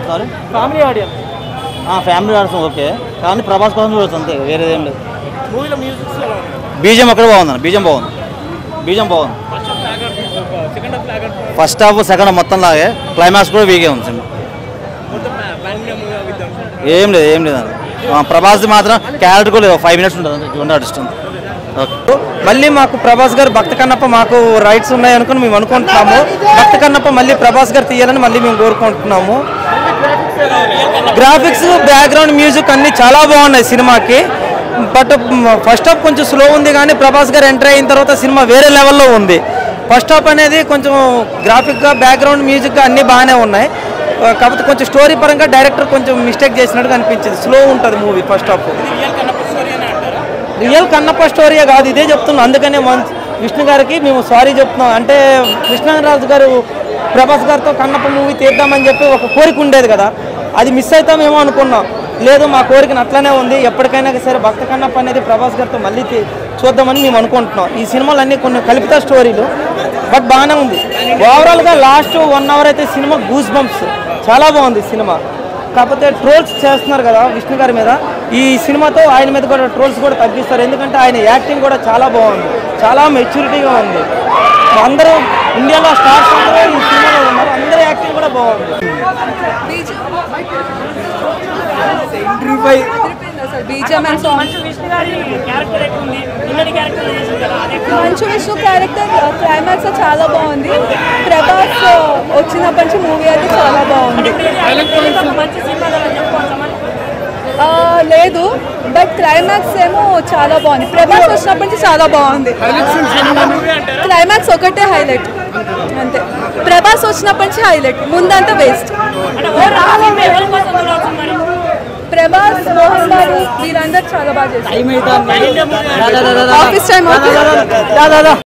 Sorry family audience. Family audience okay, కానీ ప్రభాస్ కోసం చూడొచ్చు అంతే, వేరేది ఏం లేదు. మూవీలో మ్యూజిక్ బీజం అక్కడ బాగుంది, బీజం బాగుంది. ఫస్ట్ హాఫ్ సెకండ్ హాఫ్ మొత్తం లాగే, క్లైమాక్స్ కూడా వీకే ఉంది సినిమా. ఏం లేదు అండి. ప్రభాస్ మాత్రం క్యారెక్టర్ కూడా 5 minutes ఉంటుంది ఆర్టిస్ట్. మళ్ళీ మాకు ప్రభాస్ గారు భక్త కన్నప్ప మాకు రైట్స్ ఉన్నాయి అనుకుని మేము అనుకుంటున్నాము. భక్త కన్నప్ప మళ్ళీ ప్రభాస్ గారు తీయాలని మళ్ళీ మేము కోరుకుంటున్నాము. గ్రాఫిక్స్, బ్యాక్గ్రౌండ్, మ్యూజిక్ అన్నీ చాలా బాగున్నాయి సినిమాకి. బట్ ఫస్ట్ హాఫ్ కొంచెం స్లో ఉంది, కానీ ప్రభాస్ గారు ఎంటర్ అయిన తర్వాత సినిమా వేరే లెవెల్లో ఉంది. ఫస్ట్ హాఫ్ అనేది కొంచెం గ్రాఫిక్గా, బ్యాక్గ్రౌండ్, మ్యూజిక్గా అన్నీ బాగానే ఉన్నాయి. కాకపోతే కొంచెం స్టోరీ పరంగా డైరెక్టర్ కొంచెం మిస్టేక్ చేసినట్టుగా అనిపించింది. స్లో ఉంటుంది movie first half. Real Kannappa స్టోరీయే కాదు, ఇదే చెప్తున్నాం. అందుకనే విష్ణు గారికి మేము సారీ చెప్తున్నాం. అంటే కృష్ణరాజు గారు ప్రభాస్ గారితో కన్నప్ప మూవీ తీద్దామని చెప్పి ఒక కోరిక ఉండేది కదా, అది మిస్ అవుతామేమో అనుకున్నాం. లేదు, మా కోరికను అట్లనే ఉంది. ఎప్పటికైనా సరే భక్త కన్నప్ప అనేది ప్రభాస్ గారితో మళ్ళీ చూద్దామని మేము అనుకుంటున్నాం. ఈ సినిమాలు అన్నీ కొన్ని కల్పిత స్టోరీలు, బట్ బాగానే ఉంది. ఓవరాల్గా లాస్ట్ 1 hour అయితే సినిమా గూస్ బంప్స్, చాలా బాగుంది సినిమా. కాకపోతే ట్రోల్స్ చేస్తున్నారు కదా విష్ణు గారి మీద, ఈ సినిమాతో ఆయన మీద కూడా ట్రోల్స్ కూడా తగ్గిస్తారు. ఎందుకంటే ఆయన యాక్టింగ్ కూడా చాలా బాగుంది, చాలా మెచ్యూరిటీగా ఉంది. అందరూ ఇండియాలో స్టార్స్ అందరూ ఈ సినిమాలో ఉన్నారు, అందరూ యాక్టింగ్ కూడా బాగుంది. మంచు విష్ణు క్యారెక్టర్ క్లైమాక్స్ చాలా బాగుంది. ప్రభాస్ వచ్చినప్పటి నుంచి మూవీ అయితే చాలా బాగుంది. లేదు, బట్ క్లైమాక్స్ ఏమో చాలా బాగుంది. ప్రభాస్ వచ్చినప్పటి నుంచి చాలా బాగుంది. క్లైమాక్స్ ఒకటే హైలైట్ అంతే. ప్రభాస్ వచ్చినప్పటి నుంచి హైలైట్, ముందంతా వేస్ట్. ప్రభాస్, మోహన్ బాబు వీరందరూ చాలా బాగా చేస్తారు. Office time